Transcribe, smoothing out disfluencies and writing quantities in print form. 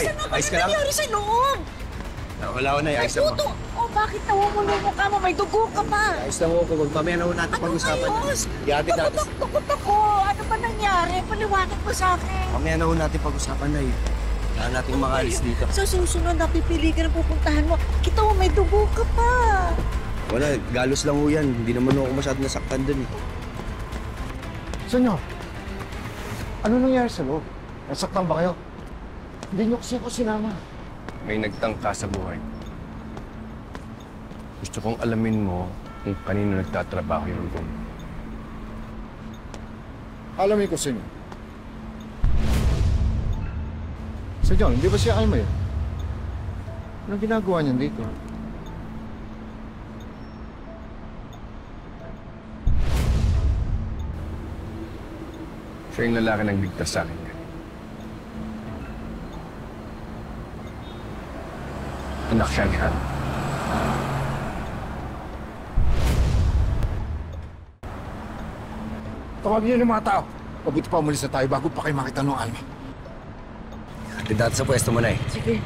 Nay, ayos ka lang? Ano nangyari sa loob? Wala ko, Nay. Ayos lang mo. Oh, bakit nawawala mo ka mo? May dugo ka pa. Ayos lang ako. Mamaya na ho natin pag-usapan. Ihatid natin. Takot ako. Ano ba nangyari? Paliwanag mo sa akin. Mamaya na ho natin pag-usapan, Nay. Kailangan natin makalis dito. Sa susunod, napipili ka na pupuntahan mo. Kita mo, may dugo ka pa. Wala, galos lang ho yan. Hindi naman ako masyadong nasaktan dun. Senyor, ano nangyari sa loob? Nasaktan ba kayo? Hindi niyo kasi ako sinama. May nagtangka sa buhay. Gusto kong alamin mo kung kanino nagtatrabaho yung room. Alamin ko, senyor. Senyor, hindi ba siya Alma yun? Anong ginagawa niyan dito? Siya yung lalaki nang ligtas sa akin. Anak siya ni Han. Tawagin niyo ng mga tao. Mabuti pa umalis na tayo bago pa kayo makita ng Alma. Hatid natin sa pwesto mo, Nay. Sige.